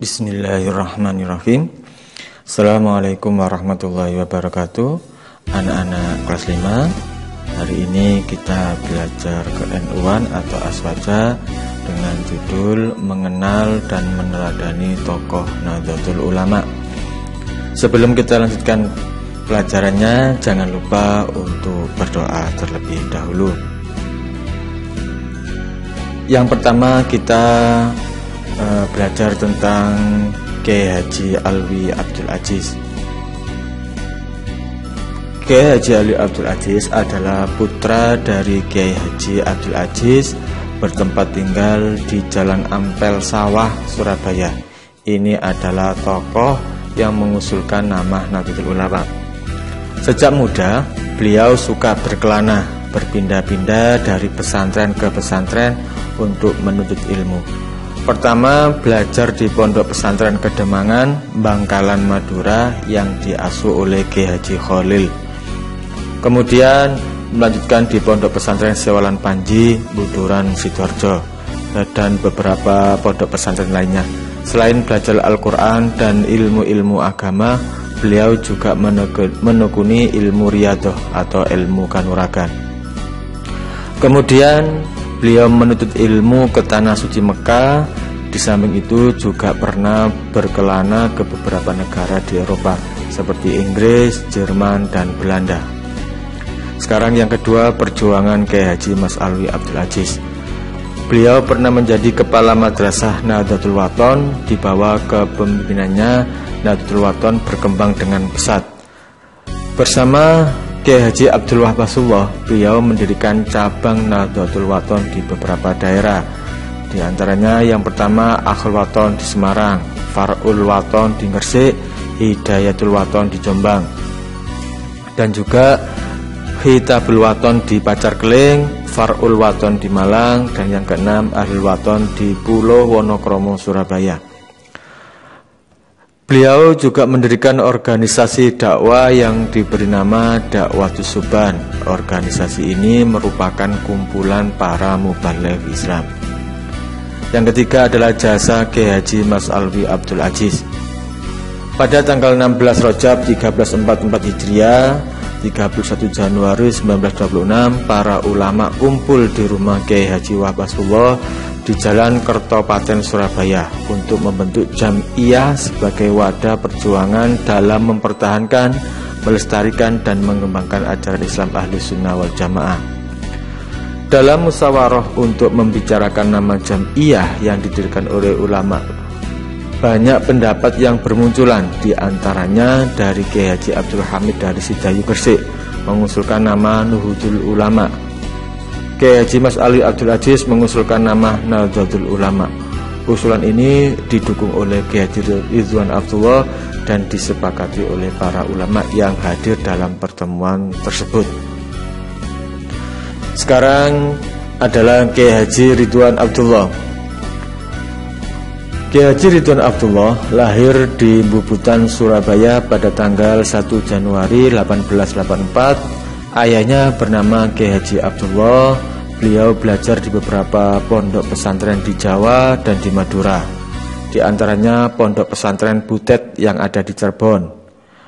Bismillahirrahmanirrahim. Assalamualaikum warahmatullahi wabarakatuh. Anak-anak kelas 5, hari ini kita belajar ke-NU-an atau Aswaja dengan judul Mengenal dan Meneladani Tokoh Nahdlatul Ulama. Sebelum kita lanjutkan pelajarannya, jangan lupa untuk berdoa terlebih dahulu. Yang pertama kita belajar tentang Kiai Haji Alwi Abdul Aziz. Kiai Haji Alwi Abdul Aziz adalah putra dari Kiai Haji Abdul Aziz, bertempat tinggal di Jalan Ampel Sawah, Surabaya. Ini adalah tokoh yang mengusulkan nama Nahdlatul Ulama. Sejak muda, beliau suka berkelana, berpindah-pindah dari pesantren ke pesantren untuk menuntut ilmu. Pertama, belajar di Pondok Pesantren Kedemangan, Bangkalan, Madura yang diasuh oleh Kiai Haji Khalil. Kemudian melanjutkan di Pondok Pesantren Sewalan Panji, Buturan, Sidoarjo, dan beberapa pondok pesantren lainnya. Selain belajar Al-Quran dan ilmu-ilmu agama, beliau juga menekuni ilmu riyadhah atau ilmu kanuragan. Kemudian beliau menuntut ilmu ke Tanah Suci Mekah. Di samping itu juga pernah berkelana ke beberapa negara di Eropa seperti Inggris, Jerman, dan Belanda. Sekarang yang kedua, perjuangan Kiai Haji Mas Alwi Abdul Aziz. Beliau pernah menjadi kepala madrasah Nahdlatul Wathon. Di bawah kepemimpinannya, Nahdlatul Wathon berkembang dengan pesat. Bersama Kiai Haji Abdul Wahab Rasulullah, beliau mendirikan cabang Nahdlatul Wathon di beberapa daerah. Di antaranya yang pertama Akhul Wathon di Semarang, Farul Wathon di Gresik, Hidayatul Wathon di Jombang, dan juga Hitabul Wathon di Pacarkeling, Farul Wathon di Malang, dan yang keenam Ahlul Wathon di Pulau Wonokromo, Surabaya. Beliau juga mendirikan organisasi dakwah yang diberi nama Dakwatus Suban. Organisasi ini merupakan kumpulan para mubaligh Islam. Yang ketiga adalah jasa Kiai Haji Mas Alwi Abdul Aziz. Pada tanggal 16 Rajab 1344 Hijriah, 31 Januari 1926, para ulama kumpul di rumah Kiai Haji Wahab Rasulullah di Jalan Kertopaten, Surabaya untuk membentuk Jam'iyah sebagai wadah perjuangan dalam mempertahankan, melestarikan, dan mengembangkan ajaran Islam Ahlus Sunnah wal Jamaah. Dalam musyawarah untuk membicarakan nama Jam'iyah yang didirikan oleh ulama, banyak pendapat yang bermunculan. Di antaranya dari Kiai Haji Abdul Hamid dari Sidayu, Gresik, mengusulkan nama Nuhudul Ulama. Kiai Haji Mas Alwi Abdul Aziz mengusulkan nama Nahdlatul Ulama. Usulan ini didukung oleh Kiai Haji Ridwan Abdullah dan disepakati oleh para ulama yang hadir dalam pertemuan tersebut. Sekarang adalah Kiai Haji Ridwan Abdullah. Kiai Haji Ridwan Abdullah lahir di Bubutan, Surabaya pada tanggal 1 Januari 1884. Ayahnya bernama Kiai Haji Abdullah. Beliau belajar di beberapa pondok pesantren di Jawa dan di Madura. Di antaranya Pondok Pesantren Butet yang ada di Cirebon,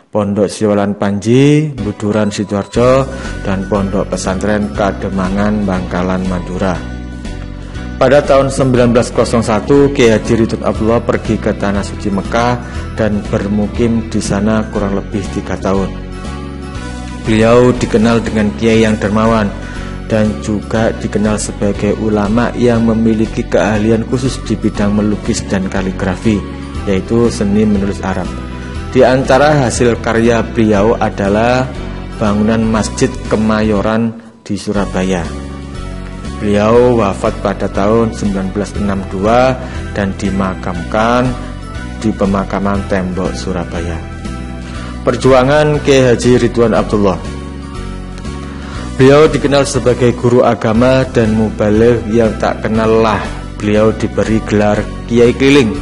Pondok Sewalan Panji, Buturan, Sidoarjo, dan Pondok Pesantren Kademangan, Bangkalan, Madura. Pada tahun 1901, Kiai Haji Ridwan Abdullah pergi ke Tanah Suci Mekah dan bermukim di sana kurang lebih 3 tahun. Beliau dikenal dengan kiai yang dermawan dan juga dikenal sebagai ulama yang memiliki keahlian khusus di bidang melukis dan kaligrafi, yaitu seni menulis Arab. Di antara hasil karya beliau adalah bangunan Masjid Kemayoran di Surabaya. Beliau wafat pada tahun 1962 dan dimakamkan di pemakaman Tembok, Surabaya. Perjuangan Kiai Haji Ridwan Abdullah. Beliau dikenal sebagai guru agama dan mubaligh yang tak kenal lelah. Beliau diberi gelar Kiai Keliling.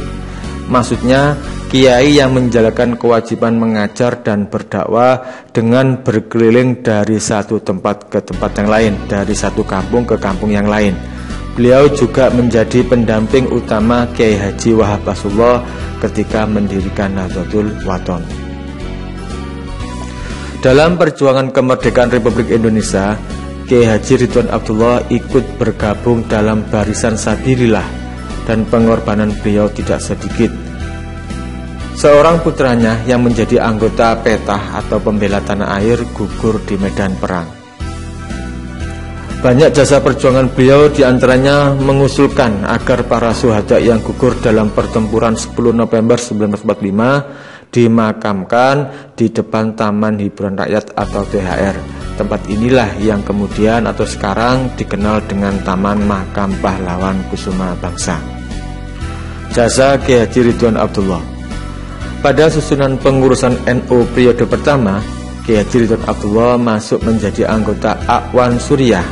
Maksudnya kiai yang menjalankan kewajiban mengajar dan berdakwah dengan berkeliling dari satu tempat ke tempat yang lain, dari satu kampung ke kampung yang lain. Beliau juga menjadi pendamping utama Kiai Haji Wahab Basullah ketika mendirikan Nahdlatul Wathon. Dalam perjuangan kemerdekaan Republik Indonesia, Kiai Haji Ridwan Abdullah ikut bergabung dalam barisan Sabilillah dan pengorbanan beliau tidak sedikit. Seorang putranya yang menjadi anggota Petah atau pembela tanah air gugur di medan perang. Banyak jasa perjuangan beliau diantaranya mengusulkan agar para syuhada yang gugur dalam pertempuran 10 November 1945 dimakamkan di depan Taman Hiburan Rakyat atau THR. Tempat inilah yang kemudian atau sekarang dikenal dengan Taman Makam Pahlawan Kusuma Bangsa. Jasa Kiai Haji Ridwan Abdullah. Pada susunan pengurusan NU periode pertama, Kiai Haji Ridwan Abdullah masuk menjadi anggota Akwan Suriah.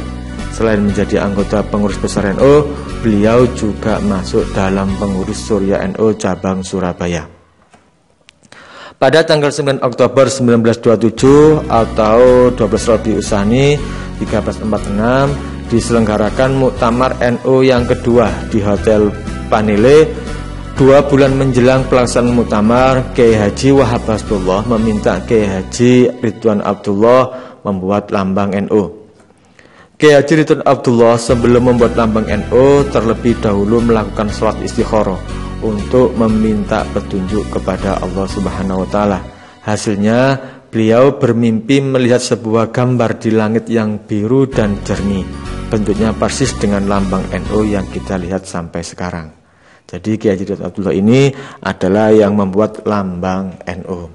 Selain menjadi anggota pengurus besar NU, beliau juga masuk dalam pengurus Suriah NU cabang Surabaya. Pada tanggal 9 Oktober 1927 atau 12 Rabiul Tsani 1346 diselenggarakan Muktamar NU yang kedua di Hotel Panile. 2 bulan menjelang pelaksanaan muktamar, Kiai Haji Wahab Basullah meminta Kiai Haji Ridwan Abdullah membuat lambang NU. Kiai Haji Ridwan Abdullah sebelum membuat lambang NU terlebih dahulu melakukan sholat istikharah untuk meminta petunjuk kepada Allah Subhanahu wa Ta'ala. Hasilnya, beliau bermimpi melihat sebuah gambar di langit yang biru dan jernih. Bentuknya persis dengan lambang NU yang kita lihat sampai sekarang. Jadi Kiai Haji Ridwan Abdullah ini adalah yang membuat lambang NU.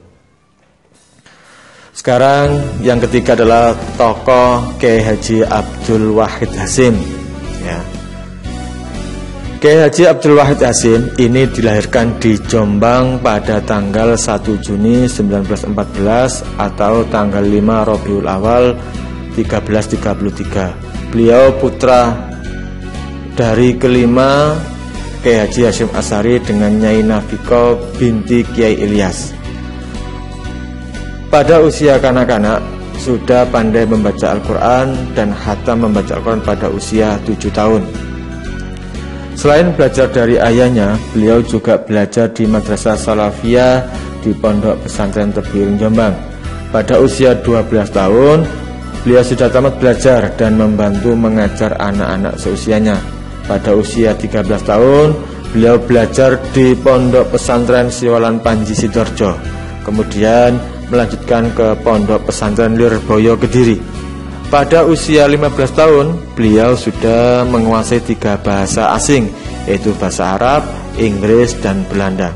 Sekarang yang ketiga adalah tokoh Kiai Haji Abdul Wahid Hasyim. Ya. Kiai Haji Abdul Wahid Hasyim ini dilahirkan di Jombang pada tanggal 1 Juni 1914 atau tanggal 5 Rabiul Awal 1333. Beliau putra dari kelima Kiai Haji Hasyim Asy'ari dengan Nyai Nafiko binti Kiai Ilyas. Pada usia kanak-kanak sudah pandai membaca Al-Quran dan khatam membaca Al-Quran pada usia 7 tahun. Selain belajar dari ayahnya, beliau juga belajar di Madrasah Salafiyah di Pondok Pesantren Tebu Ireng Jombang. Pada usia 12 tahun, beliau sudah tamat belajar dan membantu mengajar anak-anak seusianya. Pada usia 13 tahun, beliau belajar di Pondok Pesantren Siwalan Panji Sidoarjo. Kemudian melanjutkan ke Pondok Pesantren Lirboyo Kediri. Pada usia 15 tahun, beliau sudah menguasai 3 bahasa asing, yaitu bahasa Arab, Inggris, dan Belanda.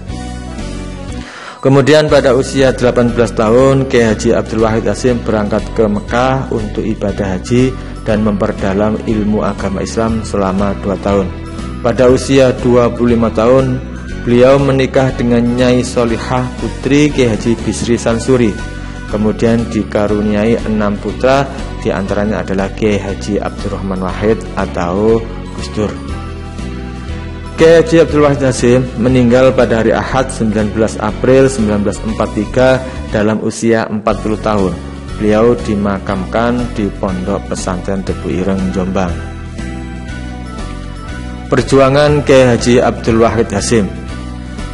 Kemudian pada usia 18 tahun, Kiai Haji Abdul Wahid Hasyim berangkat ke Mekah untuk ibadah haji dan memperdalam ilmu agama Islam selama 2 tahun. Pada usia 25 tahun, beliau menikah dengan Nyai Solihah putri Kiai Haji Bisri Sansuri. Kemudian dikaruniai 6 putra, diantaranya adalah Kiai Haji Abdurrahman Wahid atau Gus Dur. Kiai Haji Abdul Wahid Hasyim meninggal pada hari Ahad 19 April 1943 dalam usia 40 tahun. Beliau dimakamkan di Pondok Pesantren Tebu Ireng Jombang. Perjuangan Kiai Haji Abdul Wahid Hasyim.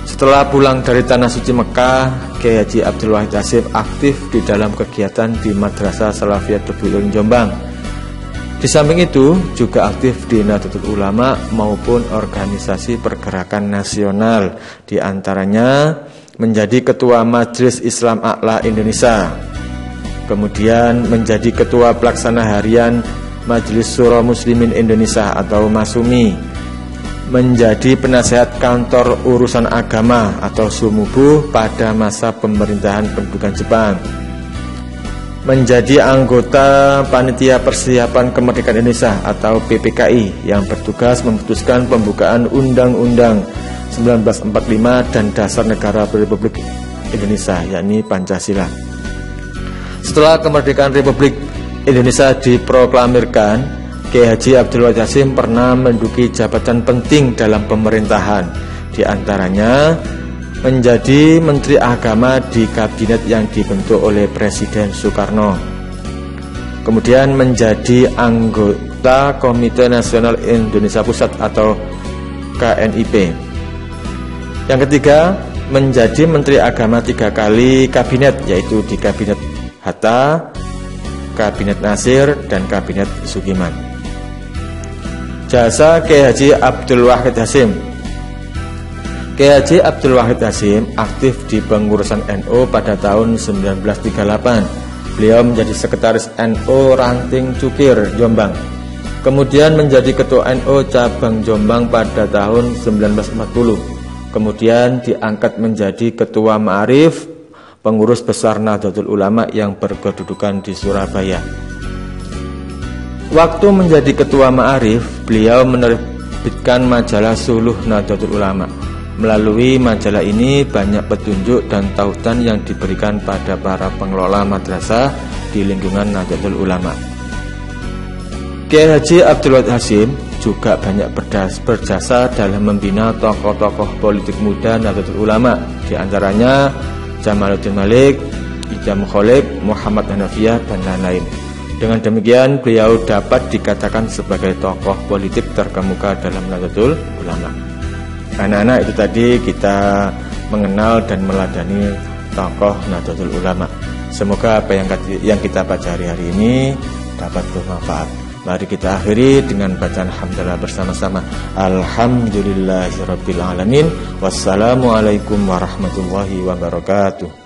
Setelah pulang dari Tanah Suci Mekah, Kiai Haji Abdul Wahid Hasyim aktif di dalam kegiatan di Madrasah Salafiyah Tebu Ireng Jombang. Di samping itu juga aktif di Nahdlatul Ulama maupun organisasi pergerakan nasional, di antaranya menjadi Ketua Majelis Islam A'la Indonesia. Kemudian menjadi Ketua Pelaksana Harian Majelis Syuro Muslimin Indonesia atau MASUMI. Menjadi penasehat kantor urusan agama atau Sumubu pada masa pemerintahan pendudukan Jepang. Menjadi anggota Panitia Persiapan Kemerdekaan Indonesia atau PPKI yang bertugas memutuskan pembukaan Undang-Undang 1945 dan Dasar Negara Republik Indonesia, yakni Pancasila. Setelah kemerdekaan Republik Indonesia diproklamirkan, Kiai Haji Abdul Wahid Hasyim pernah menduduki jabatan penting dalam pemerintahan, di antaranya menjadi Menteri Agama di kabinet yang dibentuk oleh Presiden Soekarno. Kemudian menjadi anggota Komite Nasional Indonesia Pusat atau KNIP. Yang ketiga, menjadi Menteri Agama 3 kali kabinet, yaitu di Kabinet Hatta, Kabinet Nasir, dan Kabinet Sugiman. Jasa Kiai Haji Abdul Wahid Hasyim. Kiai Haji Abdul Wahid Hasyim aktif di pengurusan NU pada tahun 1938. Beliau menjadi Sekretaris NU Ranting Cukir, Jombang. Kemudian menjadi Ketua NU Cabang Jombang pada tahun 1940. Kemudian diangkat menjadi Ketua Ma'arif, pengurus besar Nahdlatul Ulama yang berkedudukan di Surabaya. Waktu menjadi Ketua Ma'arif, beliau menerbitkan majalah Suluh Nahdlatul Ulama. Melalui majalah ini banyak petunjuk dan tautan yang diberikan pada para pengelola madrasah di lingkungan Nahdlatul Ulama. Kiai Haji Abdul Wahid Hasyim juga banyak berjasa dalam membina tokoh-tokoh politik muda Nahdlatul Ulama, di antaranya Jamaluddin Malik, Ijam Khalid, Muhammad Hanafiyah, dan lain-lain. Dengan demikian, beliau dapat dikatakan sebagai tokoh politik terkemuka dalam Nahdlatul Ulama. Anak-anak, itu tadi kita mengenal dan meladani tokoh Nahdlatul Ulama. Semoga apa yang kita baca hari ini dapat bermanfaat. Mari kita akhiri dengan bacaan hamdalah bersama-sama. Alhamdulillahirabbil alamin. Wassalamualaikum warahmatullahi wabarakatuh.